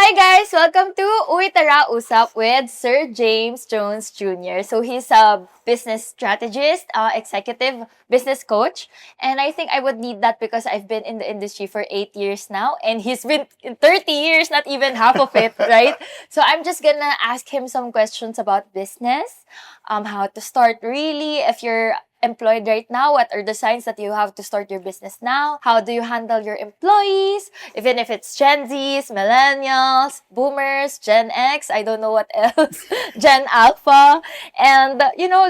Hi guys! Welcome to Uy Tara Usap with Sir James Jones Jr. So he's a business strategist, executive business coach. And I think I would need that because I've been in the industry for 8 years now and he's been in 30 years, not even half of it, right? So I'm just gonna ask him some questions about business, how to start really, if you're employed right now, what are the signs that you have to start your business now? How do you handle your employees? Even if it's Gen Zs, Millennials, Boomers, Gen X, I don't know what else, Gen Alpha. And,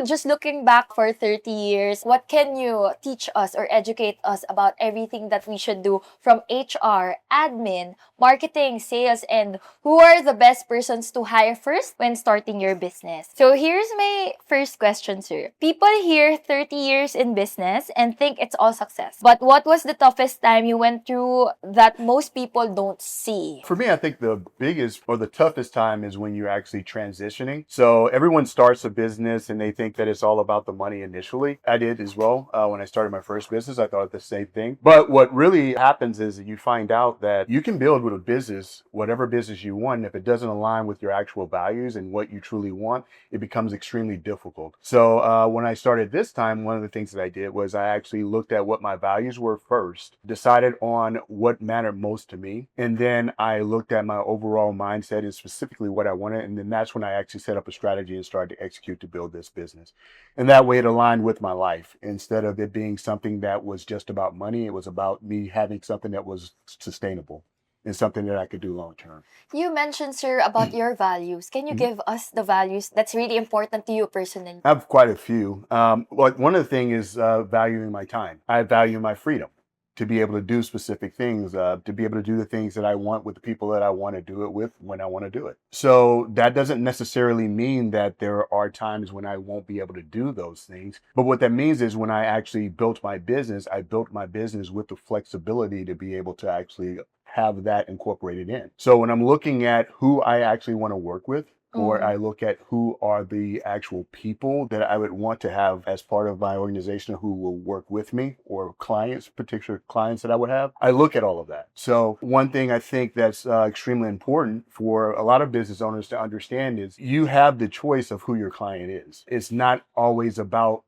just looking back for 30 years, what can you teach us or educate us about everything that we should do from HR, admin, marketing, sales, and who are the best persons to hire first when starting your business? So here's my first question, sir. People hear 30 years in business and think it's all success. But what was the toughest time you went through that most people don't see? For me, I think the biggest or the toughest time is when you're actually transitioning. So everyone starts a business and they think that it's all about the money initially. I did as well. When I started my first business, I thought the same thing. But what really happens is that you find out that you can build with a business, whatever business you want. And if it doesn't align with your actual values and what you truly want, it becomes extremely difficult. So when I started this time, one of the things that I did was I actually looked at what my values were first, decided on what mattered most to me, and then I looked at my overall mindset and specifically what I wanted. And then that's when I actually set up a strategy and started to execute to build this business. And that way it aligned with my life. Instead of it being something that was just about money, it was about me having something that was sustainable and something that I could do long term. You mentioned, sir, about your values. Can you give us the values that's really important to you personally? I have quite a few. Well, one of the things is valuing my time. I value my freedom to be able to do specific things, to be able to do the things that I want with the people that I want to do it with when I want to do it. So that doesn't necessarily mean that there are times when I won't be able to do those things. But what that means is when I actually built my business, I built my business with the flexibility to be able to actually have that incorporated in. So when I'm looking at who I actually want to work with, or I look at who are the actual people that I would want to have as part of my organization who will work with me, or clients, particular clients that I would have. I look at all of that. So one thing I think that's extremely important for a lot of business owners to understand is you have the choice of who your client is. It's not always about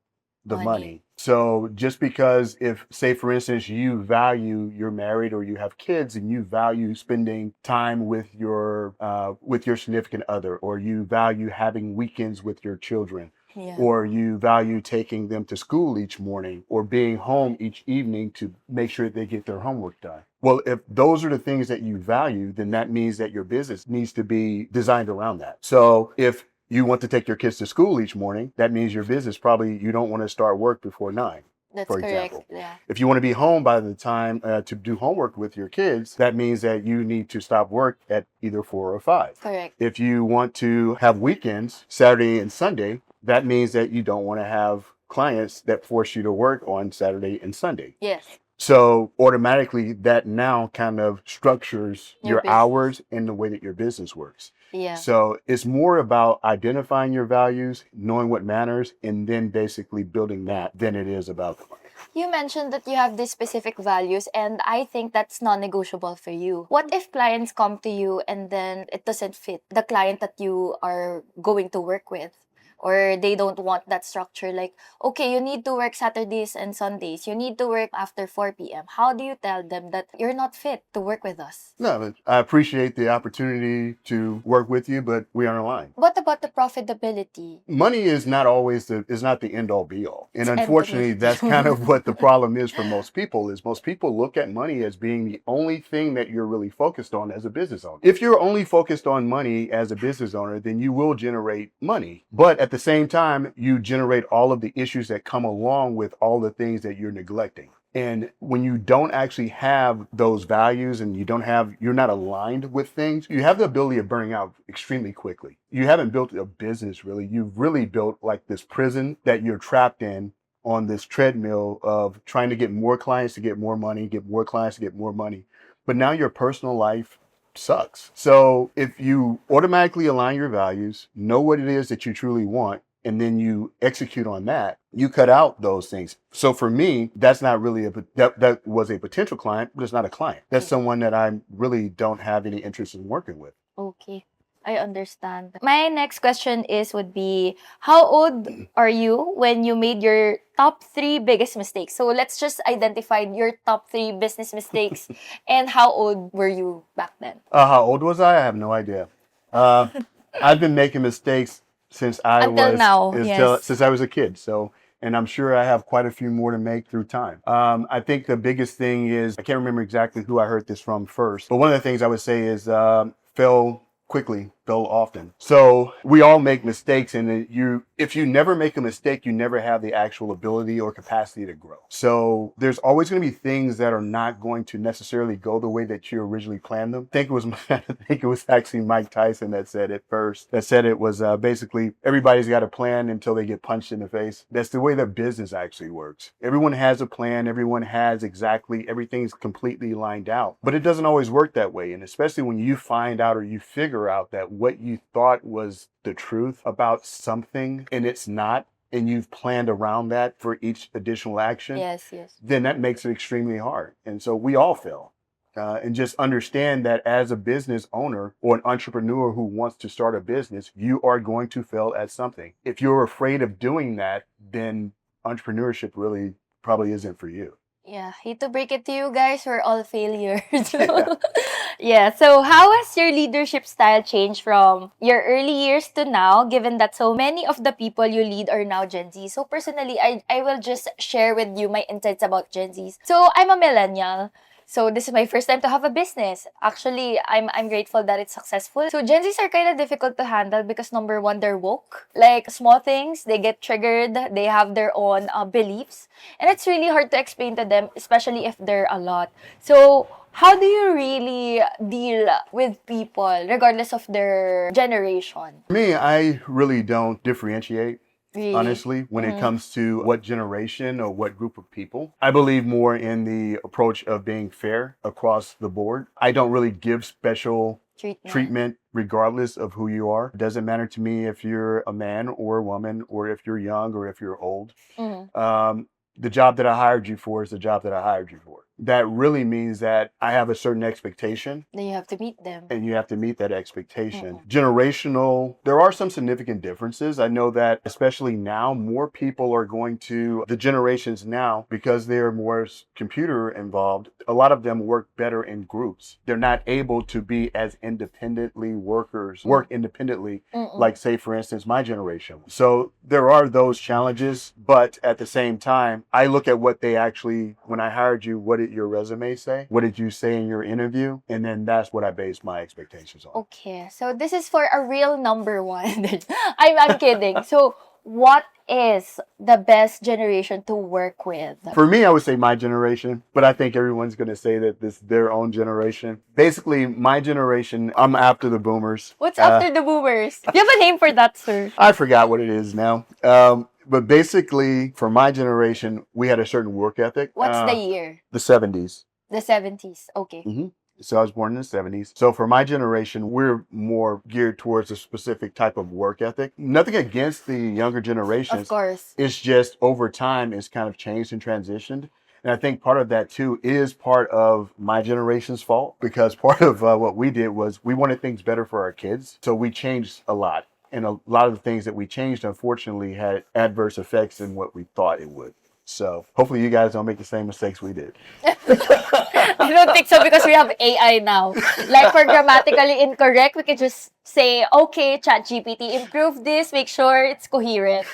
the money. So just because if, say, for instance, you're married or you have kids and you value spending time with your significant other, or you value having weekends with your children, or you value taking them to school each morning or being home each evening to make sure they get their homework done. Well, if those are the things that you value, then that means that your business needs to be designed around that. So if you want to take your kids to school each morning, that means your business probably you don't want to start work before 9. That's for correct. example. Yeah. If you want to be home by the time to do homework with your kids, that means that you need to stop work at either 4 or 5. Correct. If you want to have weekends, Saturday and Sunday, that means that you don't want to have clients that force you to work on Saturday and Sunday. Yes. So automatically that now kind of structures your business. hours and the way that your business works. Yeah. So it's more about identifying your values, knowing what matters, and then basically building that than it is about the money. You mentioned that you have these specific values, and I think that's non-negotiable for you. What if clients come to you and then it doesn't fit the client that you are going to work with? Or they don't want that structure, like, okay, you need to work Saturdays and Sundays. You need to work after 4 p.m. How do you tell them that you're not fit to work with us? No, but I appreciate the opportunity to work with you, but we aren't aligned. What about the profitability? Money is not always is not the end all be all. And It's unfortunately, empty. that's kind of what the problem is for most people, is most people look at money as being the only thing that you're really focused on as a business owner. If you're only focused on money as a business owner, then you will generate money. But at the same time, you generate all of the issues that come along with all the things that you're neglecting. And when you don't actually have those values and you're not aligned with things, you have the ability of burning out extremely quickly. You haven't built a business really. You've really built like this prison that you're trapped in on this treadmill of trying to get more clients to get more money, get more clients to get more money. But now your personal life sucks. So if you automatically align your values, know what it is that you truly want, and then you execute on that, you cut out those things. So for me, that's not really that was a potential client, but it's not a client. That's someone that I really don't have any interest in working with. Okay. I understand. My next question would be, how old are you when you made your top 3 biggest mistakes? So let's just identify your top 3 business mistakes and how old were you back then? How old was I? I have no idea. I've been making mistakes since Until now, yes. since I was a kid. So, and I'm sure I have quite a few more to make through time. I think the biggest thing is, I can't remember exactly who I heard this from first, but one of the things I would say is fail quickly, fail often. So we all make mistakes, and if you never make a mistake, you never have the actual ability or capacity to grow. So there's always going to be things that are not going to necessarily go the way that you originally planned them. I think it was actually Mike Tyson that said it first. That said it was basically, everybody's got a plan until they get punched in the face. That's the way that business actually works. Everyone has a plan. Everyone has everything's completely lined out. But it doesn't always work that way. And especially when you find out or you figure out that what you thought was the truth about something and it's not, and you've planned around that for each additional action, Yes. then that makes it extremely hard. And so we all fail. And just understand that as a business owner or an entrepreneur who wants to start a business, you are going to fail at something. If you're afraid of doing that, then entrepreneurship really probably isn't for you. Yeah, hate to break it to you guys, we're all failures. Yeah, so how has your leadership style changed from your early years to now, given that so many of the people you lead are now Gen Z? So personally, I will just share with you my insights about Gen Zs. So I'm a millennial. So this is my first time to have a business. Actually, I'm grateful that it's successful. So Gen Zs are kind of difficult to handle because number one, they're woke. Like small things, they get triggered. They have their own beliefs. And it's really hard to explain to them, especially if they're a lot. So how do you really deal with people regardless of their generation? For me, I really don't differentiate. Really? Honestly, when it comes to what generation or what group of people. I believe more in the approach of being fair across the board. I don't really give special treatment regardless of who you are. It doesn't matter to me if you're a man or a woman, or if you're young or if you're old. The job that I hired you for is the job that I hired you for. That really means that I have a certain expectation. Then you have to meet them. And you have to meet that expectation. Generational, there are some significant differences. I know that especially now, more people are going to, the generations now, because they're more computer involved, a lot of them work better in groups. They're not able to be as independently work independently, like say, for instance, my generation. So there are those challenges, but at the same time, I look at what they actually, when I hired you, what did your resume say? What did you say in your interview? And then that's what I base my expectations on. Okay, so this is for a real number one. I'm kidding. So what is the best generation to work with? For me, I would say my generation, but I think everyone's going to say that this is their own generation. Basically, my generation, I'm after the boomers. What's after the boomers? Do you have a name for that, sir? I forgot what it is now. But basically, for my generation, we had a certain work ethic. What's the year? The 70s. The 70s. Okay. So I was born in the 70s. So for my generation, we're more geared towards a specific type of work ethic. Nothing against the younger generations. Of course. It's just over time, it's kind of changed and transitioned. And I think part of that too is part of my generation's fault, because part of what we did was we wanted things better for our kids. So we changed a lot. And a lot of the things that we changed, unfortunately, had adverse effects in what we thought it would. So hopefully you guys don't make the same mistakes we did. I don't think so, because we have AI now. Like for grammatically incorrect, we can just say, okay, ChatGPT, improve this, make sure it's coherent.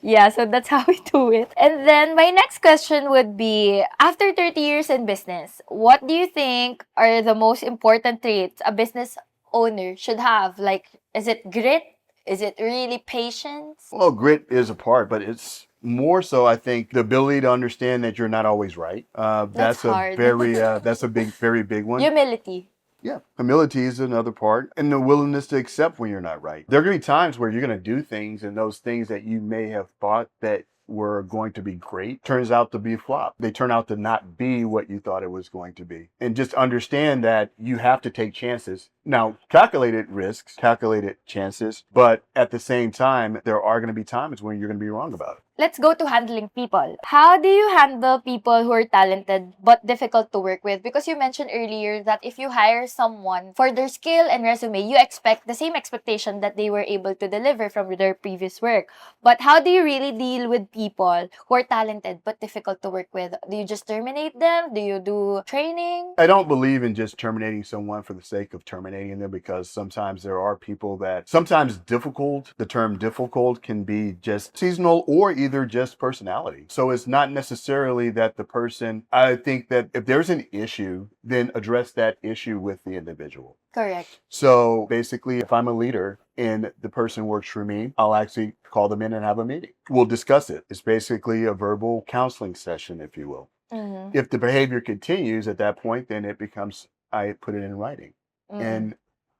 Yeah, so that's how we do it. And then my next question would be, after 30 years in business, what do you think are the most important traits a business owner should have? Like, is it grit? Is it really patience? Well, grit is a part, but it's more so, I think, the ability to understand that you're not always right. That's hard. a very big one. Humility. Yeah, humility is another part, and the willingness to accept when you're not right. There are going to be times where you're going to do things, and those things that you may have thought that were going to be great turns out to be a flop. They turn out to not be what you thought it was going to be. And just understand that you have to take chances. Now, calculated risks, calculated chances, but at the same time, there are going to be times when you're going to be wrong about it. let's go to handling people. How do you handle people who are talented but difficult to work with? Because you mentioned earlier that if you hire someone for their skill and resume, you expect the same expectation that they were able to deliver from their previous work. But how do you really deal with people who are talented but difficult to work with? Do you just terminate them? Do you do training? I don't believe in just terminating someone for the sake of terminating them, because sometimes there are people that sometimes difficult, the term difficult can be just seasonal or either just personality. So it's not necessarily that the person, I think that if there's an issue, then address that issue with the individual. Correct. So basically, if I'm a leader and the person works for me, I'll actually call them in and have a meeting. We'll discuss it. It's basically a verbal counseling session, if you will. Mm-hmm. If the behavior continues at that point, then it becomes, I put it in writing. Mm-hmm. And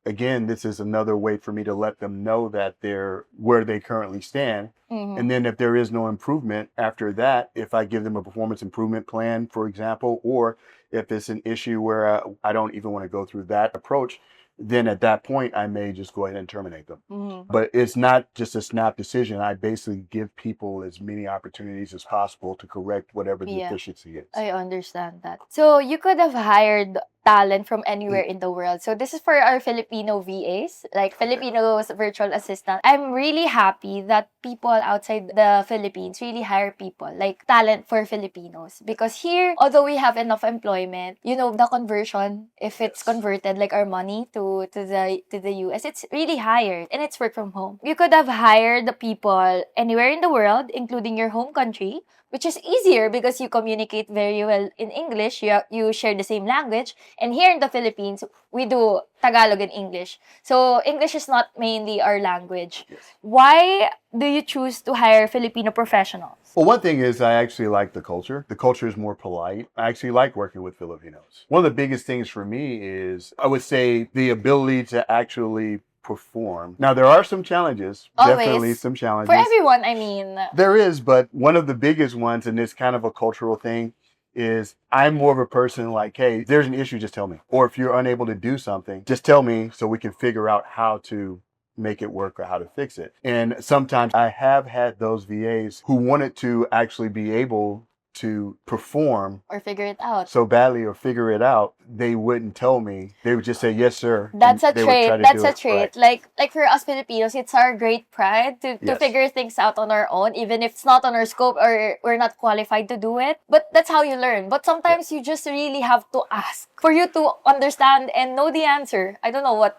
again, this is another way for me to let them know that they're where they currently stand. Mm-hmm. And then if there is no improvement after that, if I give them a performance improvement plan, for example, or if it's an issue where I don't even want to go through that approach, then at that point, I may just go ahead and terminate them. Mm-hmm. But it's not just a snap decision. I basically give people as many opportunities as possible to correct whatever the Yeah. deficiency is. I understand that. So you could have hired talent from anywhere in the world. So this is for our Filipino VAs, like Filipinos virtual assistant. I'm really happy that people outside the Philippines really hire people like talent for Filipinos, because here, although we have enough employment, you know, the conversion, if it's converted like our money to the US, it's really higher and it's work from home. You could have hired the people anywhere in the world, including your home country, which is easier because you communicate very well in English. You share the same language. And here in the Philippines, we do Tagalog and English. So English is not mainly our language. Yes. Why do you choose to hire Filipino professionals? Well, one thing is I actually like the culture. The culture is more polite. I actually like working with Filipinos. One of the biggest things for me is, I would say, the ability to actually perform. Now, there are some challenges. Always. Definitely some challenges. For everyone, I mean. There is, but one of the biggest ones, and it's kind of a cultural thing, is I'm more of a person like, hey, there's an issue, just tell me. Or if you're unable to do something, just tell me so we can figure out how to make it work or how to fix it. And sometimes I have had those VAs who wanted to actually be able to perform or figure it out so badly or figure it out, they wouldn't tell me. They would just say, yes, sir. That's a and they would try trait. to That's do a it trait. right. Like for us Filipinos, it's our great pride to Yes. figure things out on our own, even if it's not on our scope or we're not qualified to do it. But that's how you learn. But sometimes you just really have to ask for you to understand and know the answer. I don't know what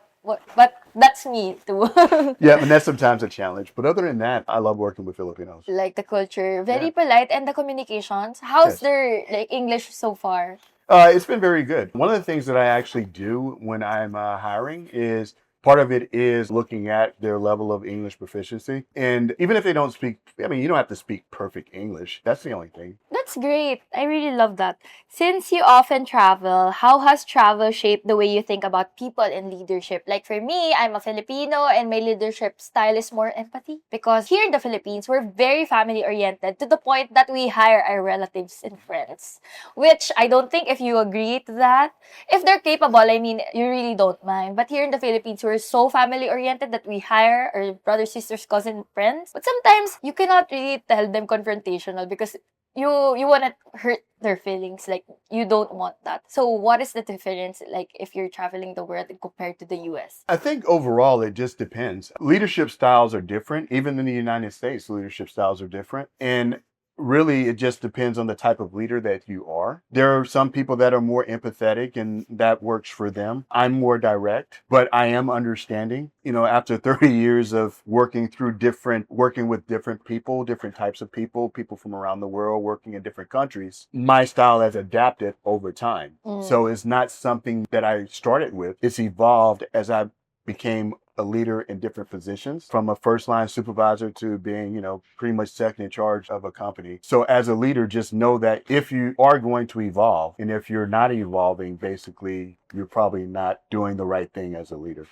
but that's me too. Yeah, and that's sometimes a challenge. But other than that, I love working with Filipinos. Like the culture, very Yeah. polite, and the communications. How's Yes. their like English so far? It's been very good. One of the things that I actually do when I'm hiring is, part of it is looking at their level of English proficiency. And even if they don't speak, I mean, you don't have to speak perfect English. That's the only thing. That's great. I really love that. Since you often travel, how has travel shaped the way you think about people and leadership? Like for me, I'm a Filipino and my leadership style is more empathy. Because here in the Philippines, we're very family oriented to the point that we hire our relatives and friends. Which I don't think if you agree to that, if they're capable, I mean, you really don't mind. But here in the Philippines, we're so family oriented that we hire our brothers, sisters, cousins, friends. But sometimes you cannot really tell them confrontational because you want to hurt their feelings. Like you don't want that. So what is the difference like if you're traveling the world compared to the US? I think overall it just depends. Leadership styles are different. Even in the United States, leadership styles are different. And really, it just depends on the type of leader that you are. There are some people that are more empathetic and that works for them. I'm more direct, but I am understanding. You know, after 30 years of working with different people, different types of people from around the world, working in different countries, my style has adapted over time. So it's not something that I started with. It's evolved as I became a leader in different positions, from a first line supervisor to being, you know, pretty much second in charge of a company. So as a leader, just know that if you are going to evolve, and if you're not evolving, basically, you're probably not doing the right thing as a leader.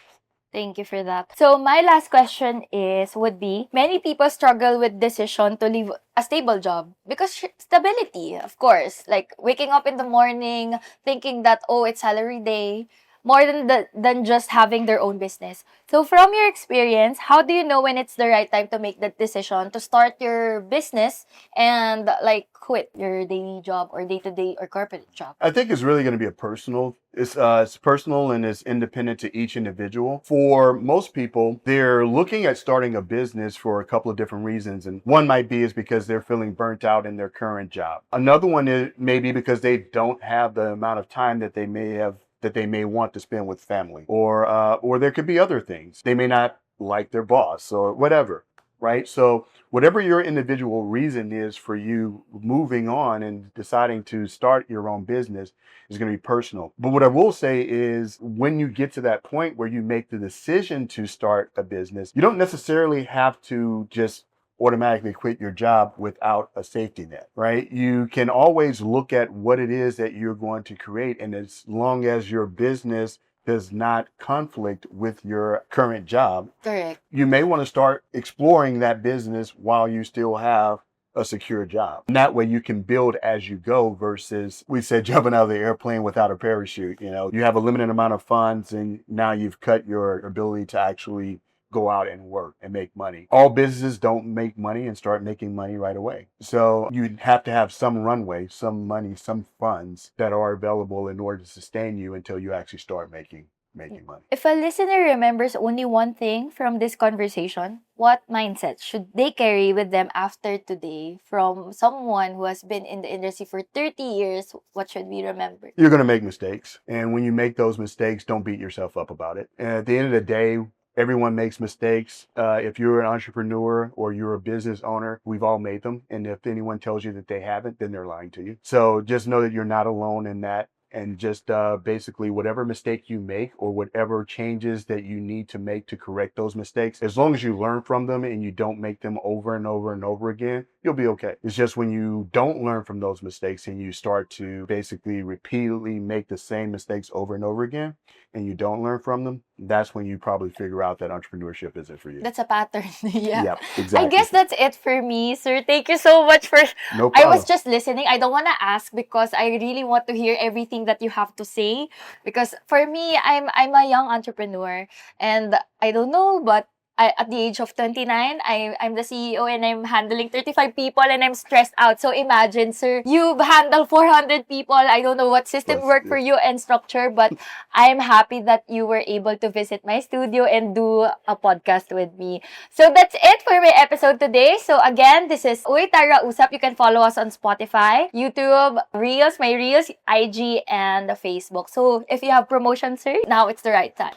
Thank you for that. So my last question would be, many people struggle with decision to leave a stable job because stability, of course, like waking up in the morning thinking that, oh, it's salary day. more than just having their own business. So from your experience, how do you know when it's the right time to make that decision to start your business and like quit your daily job or day-to-day or corporate job? I think it's really going to be a personal. It's personal and it's independent to each individual. For most people, they're looking at starting a business for a couple of different reasons, and one might be is because they're feeling burnt out in their current job. Another one is maybe because they don't have the amount of time that they may want to spend with family, or there could be other things. They may not like their boss or whatever, right? So whatever your individual reason is for you moving on and deciding to start your own business is going to be personal. But what I will say is when you get to that point where you make the decision to start a business, you don't necessarily have to just automatically quit your job without a safety net, right? You can always look at what it is that you're going to create. And as long as your business does not conflict with your current job, Correct. you may want to start exploring that business while you still have a secure job. And that way you can build as you go versus we said jumping out of the airplane without a parachute. You have a limited amount of funds and now you've cut your ability to actually go out and work and make money. All businesses don't make money and start making money right away. So you have to have some runway, some money, some funds that are available in order to sustain you until you actually start making money. If a listener remembers only one thing from this conversation, what mindset should they carry with them after today from someone who has been in the industry for 30 years? What should we remember? You're going to make mistakes. And when you make those mistakes, don't beat yourself up about it. And at the end of the day, everyone makes mistakes. If you're an entrepreneur or you're a business owner, we've all made them. And if anyone tells you that they haven't, then they're lying to you. So just know that you're not alone in that. And just basically whatever mistake you make or whatever changes that you need to make to correct those mistakes, as long as you learn from them and you don't make them over and over and over again, you'll be okay. It's just when you don't learn from those mistakes and you start to basically repeatedly make the same mistakes over and over again and you don't learn from them, that's when you probably figure out that entrepreneurship isn't for you. That's a pattern. Yeah. Yep, exactly. I guess that's it for me, sir. Thank you so much for. No I was problem. just listening. I don't want to ask because I really want to hear everything that you have to say. Because for me, I'm a young entrepreneur, and I don't know, but at the age of 29, I'm the CEO and I'm handling 35 people and I'm stressed out. So imagine, sir, you handle 400 people. I don't know what system worked for you and structure, but I'm happy that you were able to visit my studio and do a podcast with me. So that's it for my episode today. So again, this is Uy Tara Usap. You can follow us on Spotify, YouTube, Reels, my Reels, IG, and Facebook. So if you have promotion, sir, now it's the right time.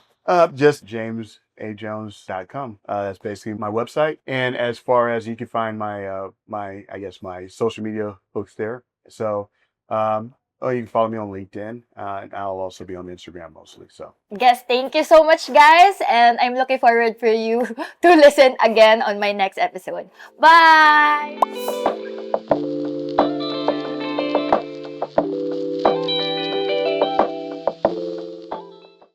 Just jamesajones.com. That's basically my website. And as far as you can find my social media hooks there. So, you can follow me on LinkedIn, and I'll also be on Instagram mostly. So, Yes, thank you so much, guys. And I'm looking forward for you to listen again on my next episode. Bye!